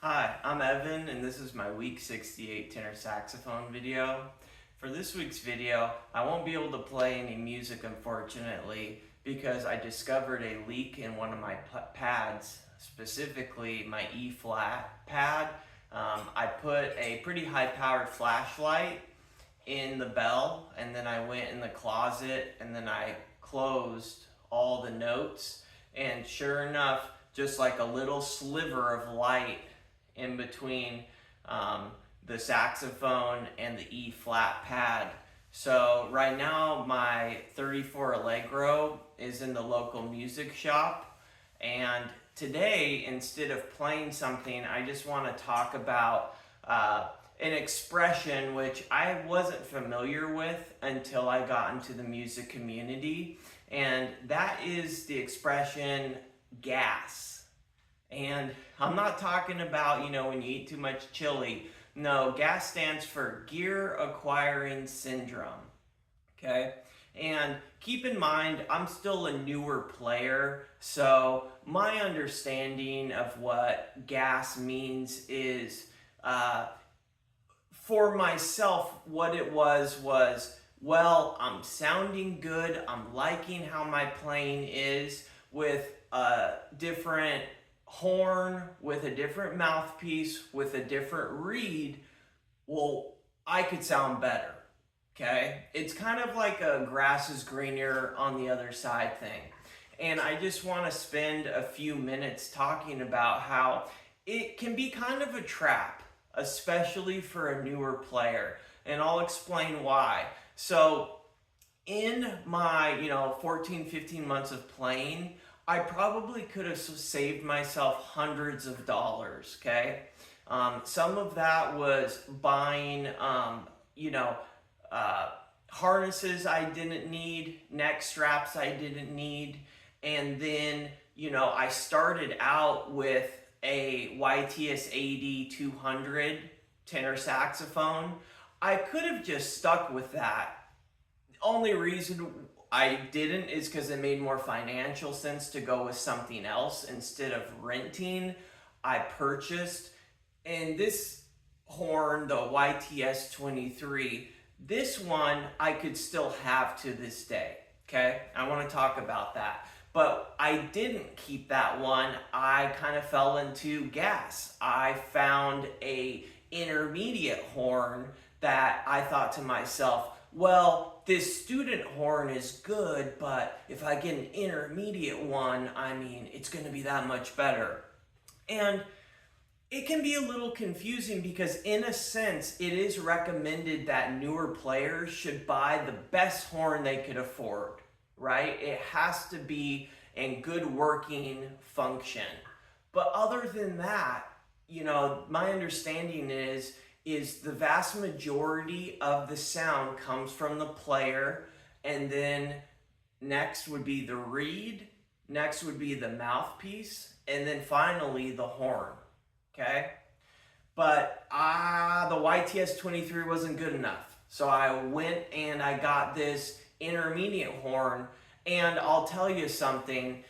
Hi, I'm Evan, and this is my week 68 tenor saxophone video. For this week's video, I won't be able to play any music, unfortunately, because I discovered a leak in one of my pads, specifically my E-flat pad. I put a pretty high-powered flashlight in the bell, and then I went in the closet, and then I closed all the notes, and sure enough, just like a little sliver of light in between the saxophone and the E-flat pad. So right now my 34 Allegro is in the local music shop, and today, instead of playing something, I just want to talk about an expression which I wasn't familiar with until I got into the music community, and that is the expression gas. And I'm not talking about, when you eat too much chili. No, GAS stands for Gear Acquiring Syndrome. Okay? And keep in mind, I'm still a newer player, so my understanding of what GAS means is, for myself, what it was, well, I'm sounding good, I'm liking how my playing is with a different horn, with a different mouthpiece, with a different reed. Well, I could sound better. Okay? It's kind of like a grass is greener on the other side thing. And I just want to spend a few minutes talking about how it can be kind of a trap, especially for a newer player. And I'll explain why. So in my 14, 15 months of playing, I probably could have saved myself hundreds of dollars, okay? Some of that was buying, harnesses I didn't need, neck straps I didn't need, and then, I started out with a YTS 200 tenor saxophone. I could have just stuck with that. Only reason I didn't is because it made more financial sense to go with something else instead of renting. I purchased, and this horn, the YTS 23, this one I could still have to this day, okay? I want to talk about that. But I didn't keep that one. I kind of fell into GA.S. I found a intermediate horn that I thought to myself, well, this student horn is good, but if I get an intermediate one, it's going to be that much better. And it can be a little confusing because, in a sense, it is recommended that newer players should buy the best horn they could afford, right? It has to be in good working function. But other than that, my understanding is the vast majority of the sound comes from the player, and then next would be the reed, next would be the mouthpiece, and then finally the horn, okay? But the YTS 23 wasn't good enough, so I went and I got this intermediate horn, and I'll tell you something,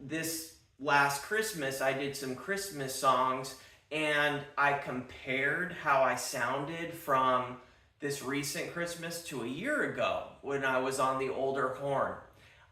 this last Christmas I did some Christmas songs, and I compared how I sounded from this recent Christmas to a year ago when I was on the older horn.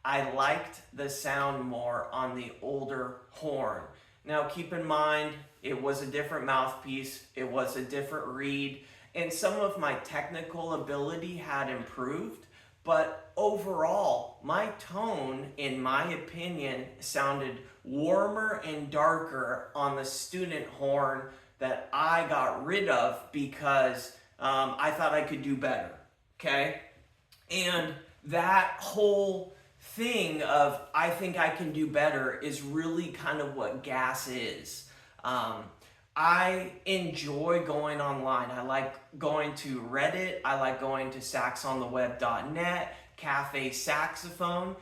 I liked the sound more on the older horn. Now keep in mind, it was a different mouthpiece, it was a different reed, and some of my technical ability had improved, but overall, my tone, in my opinion, sounded warmer and darker on the student horn that I got rid of because I thought I could do better, okay? And that whole thing of I think I can do better is really kind of what GA.S. is. I enjoy going online. I like going to Reddit. I like going to saxontheweb.net, Cafe Saxophone.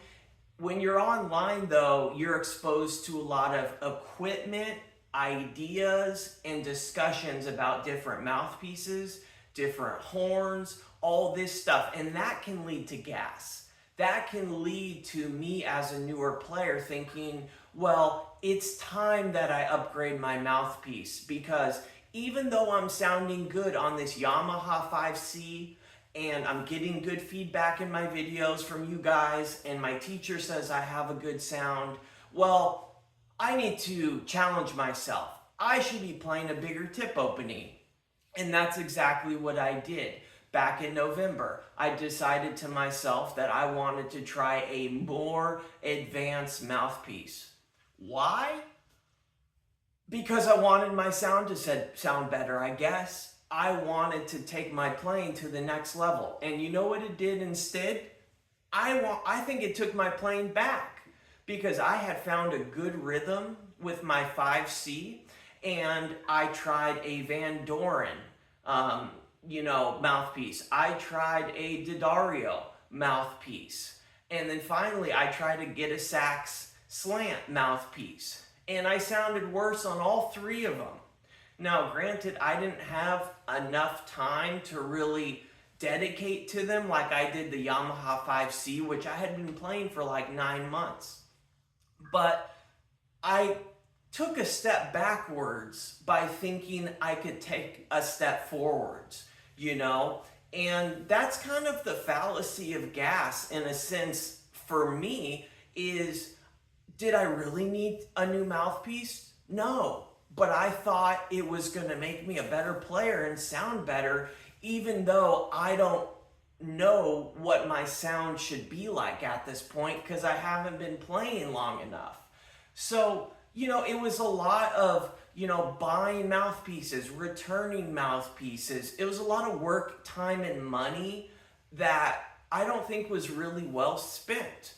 When you're online, though, you're exposed to a lot of equipment, ideas, and discussions about different mouthpieces, different horns, all this stuff, and that can lead to GA.S. that can lead to me as a newer player thinking, well, it's time that I upgrade my mouthpiece, because even though I'm sounding good on this Yamaha 5C and I'm getting good feedback in my videos from you guys and my teacher says I have a good sound, well, I need to challenge myself. I should be playing a bigger tip opening. And that's exactly what I did. Back in November, I decided to myself that I wanted to try a more advanced mouthpiece. Why? Because I wanted my sound to sound better, I guess. I wanted to take my playing to the next level. And you know what it did instead? I think it took my playing back, because I had found a good rhythm with my 5C, and I tried a Van Doren mouthpiece. I tried a D'Addario mouthpiece. And then finally I tried to get a Sax Slant mouthpiece. And I sounded worse on all three of them. Now, granted, I didn't have enough time to really dedicate to them like I did the Yamaha 5C, which I had been playing for like 9 months. But I took a step backwards by thinking I could take a step forwards, And that's kind of the fallacy of G.A.S. in a sense for me is, did I really need a new mouthpiece? No, but I thought it was going to make me a better player and sound better, even though I don't know what my sound should be like at this point because I haven't been playing long enough. So, it was a lot of, buying mouthpieces, returning mouthpieces. It was a lot of work, time, and money that I don't think was really well spent.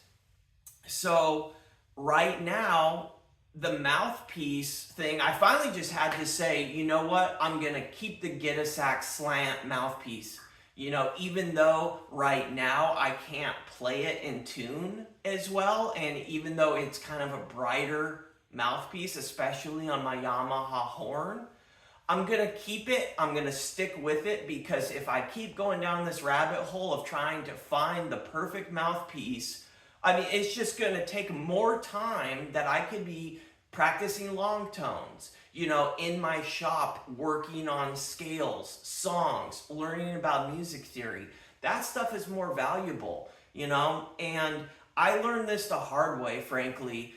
So right now, the mouthpiece thing, I finally just had to say, you know what? I'm going to keep the G.A.S Slant mouthpiece. Even though right now I can't play it in tune as well, and even though it's kind of a brighter mouthpiece, especially on my Yamaha horn, I'm going to keep it. I'm going to stick with it, because if I keep going down this rabbit hole of trying to find the perfect mouthpiece, it's just going to take more time that I could be practicing long tones, in my shop, working on scales, songs, learning about music theory. That stuff is more valuable, and I learned this the hard way, frankly,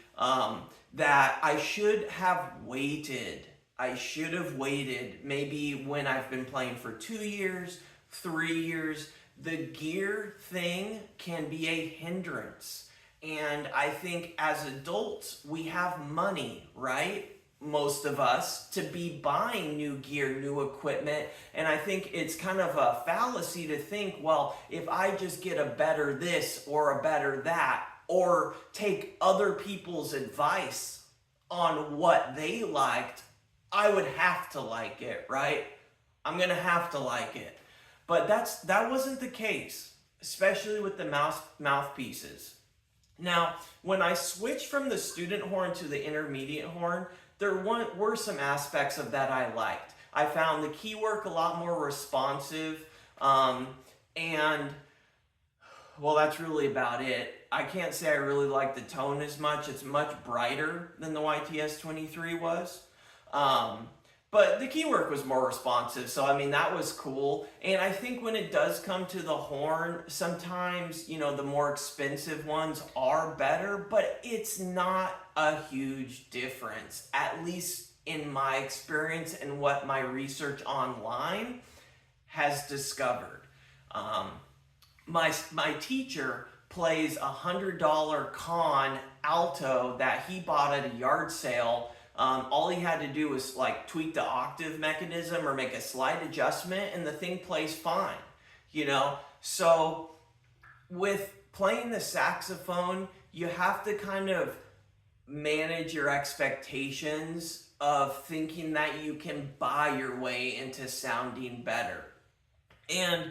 that I should have waited. I should have waited maybe when I've been playing for 2 years, 3 years. The gear thing can be a hindrance. And I think as adults, we have money, right? Most of us, to be buying new gear, new equipment. And I think it's kind of a fallacy to think, well, if I just get a better this or a better that, or take other people's advice on what they liked, I would have to like it, right? I'm gonna have to like it. But that wasn't the case, especially with the mouthpieces. Now, when I switched from the student horn to the intermediate horn, there were some aspects of that I liked. I found the key work a lot more responsive, and, well, that's really about it. I can't say I really like the tone as much. It's much brighter than the YTS-23 was. But the key work was more responsive, so that was cool. And I think when it does come to the horn, sometimes, the more expensive ones are better, but it's not a huge difference, at least in my experience and what my research online has discovered. My teacher plays $100 Con alto that he bought at a yard sale. All he had to do was tweak the octave mechanism or make a slight adjustment, and the thing plays fine, So with playing the saxophone, you have to kind of manage your expectations of thinking that you can buy your way into sounding better. And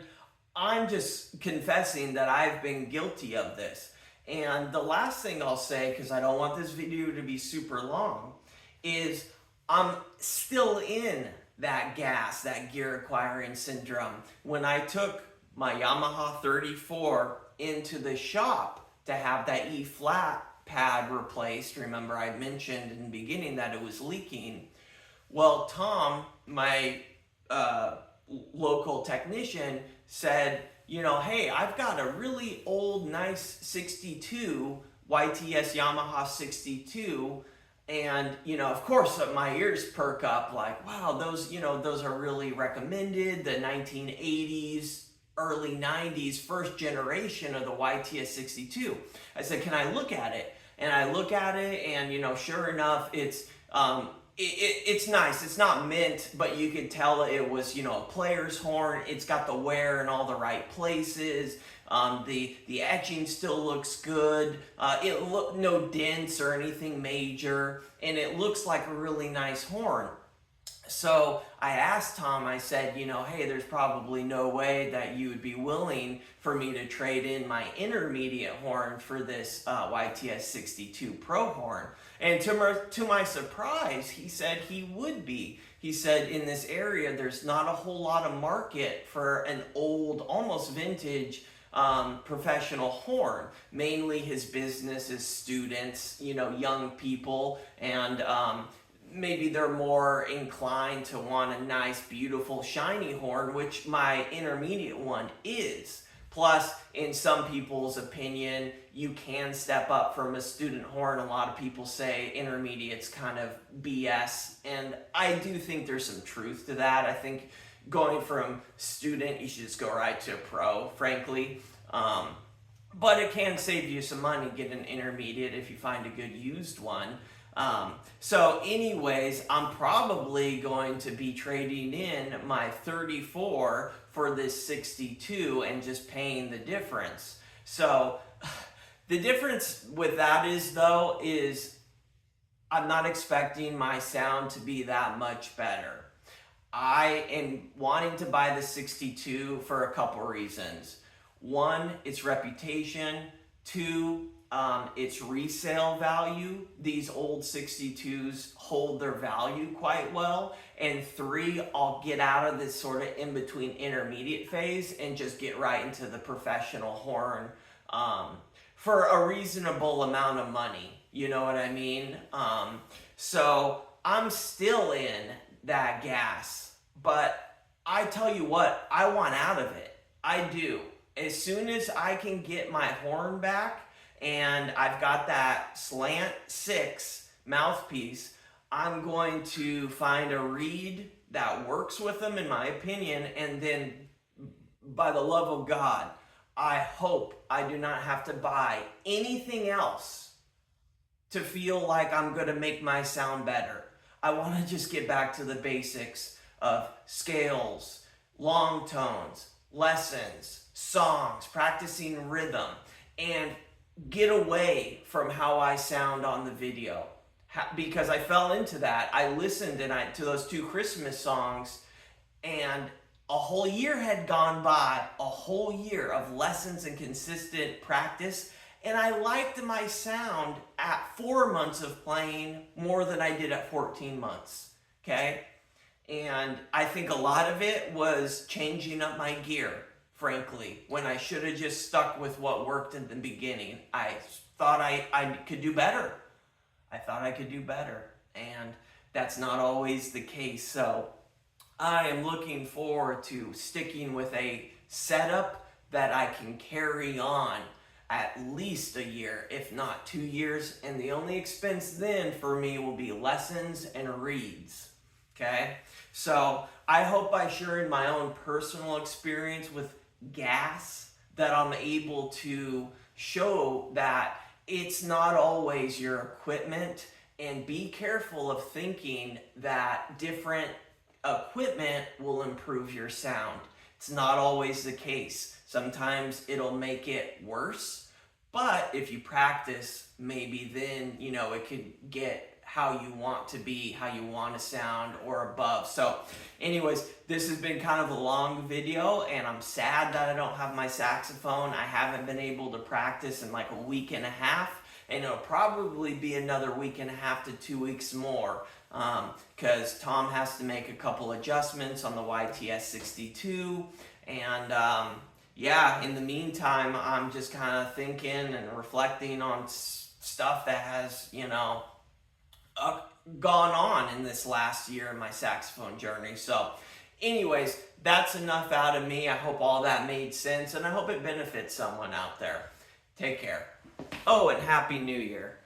I'm just confessing that I've been guilty of this. And the last thing I'll say, because I don't want this video to be super long, is I'm still in that G.A.S, that gear acquiring syndrome. When I took my Yamaha 34 into the shop to have that E flat pad replaced. Remember, I mentioned in the beginning that it was leaking. Well, Tom, my local technician, said, you know, hey, I've got a really old, nice 62, YTS Yamaha 62. And, you know, of course, my ears perk up like, wow, those, you know, those are really recommended. The 1980s, early 90s, first generation of the YTS 62. I said, can I look at it? And I look at it, and, you know, sure enough, it's nice. It's not mint, but you could tell it was, you know, a player's horn. It's got the wear in all the right places. The etching still looks good. It look no dents or anything major, and it looks like a really nice horn. So I asked Tom, I said, you know, hey, there's probably no way that you would be willing for me to trade in my intermediate horn for this YTS 62 Pro horn. And to my surprise, he said he would be. He said in this area, there's not a whole lot of market for an old, almost vintage professional horn. Mainly his business is students, you know, young people, and maybe they're more inclined to want a nice, beautiful, shiny horn, which my intermediate one is. Plus, in some people's opinion, you can step up from a student horn. A lot of people say intermediate's kind of BS, and I do think there's some truth to that. I think going from student, you should just go right to pro, frankly. But it can save you some money, get an intermediate if you find a good used one. So anyways, I'm probably going to be trading in my 34 for this 62 and just paying the difference. So the difference with that is I'm not expecting my sound to be that much better. I am wanting to buy the 62 for a couple reasons. One, its reputation. Two, its resale value. These old 62s hold their value quite well. And three, I'll get out of this sort of in-between intermediate phase and just get right into the professional horn for a reasonable amount of money. You know what I mean? So I'm still in that G.A.S, but I tell you what, I want out of it. I do. As soon as I can get my horn back, and I've got that Slant 6 mouthpiece, I'm going to find a reed that works with them, in my opinion, and then, by the love of God, I hope I do not have to buy anything else to feel like I'm going to make my sound better. I want to just get back to the basics of scales, long tones, lessons, songs, practicing rhythm, and get away from how I sound on the video, because I fell into that. I listened to those two Christmas songs, and a whole year had gone by, a whole year of lessons and consistent practice, and I liked my sound at 4 months of playing more than I did at 14 months, okay? And I think a lot of it was changing up my gear, frankly, when I should have just stuck with what worked in the beginning. I thought I could do better. I thought I could do better, and that's not always the case. So I am looking forward to sticking with a setup that I can carry on at least a year, if not 2 years, and the only expense then for me will be lessons and reeds, okay? So I hope by sharing my own personal experience with G.A.S that I'm able to show that it's not always your equipment, and be careful of thinking that different equipment will improve your sound. It's not always the case. Sometimes it'll make it worse, but if you practice, maybe then, you know, it could get how you want to be, how you want to sound, or above. So anyways, this has been kind of a long video, and I'm sad that I don't have my saxophone. I haven't been able to practice in like a week and a half, and it'll probably be another week and a half to 2 weeks more, because Tom has to make a couple adjustments on the YTS 62, and yeah, in the meantime, I'm just kind of thinking and reflecting on stuff that has, uh, gone on in this last year in my saxophone journey. So, anyways, that's enough out of me. I hope all that made sense, and I hope it benefits someone out there. Take care. Oh, and Happy New Year.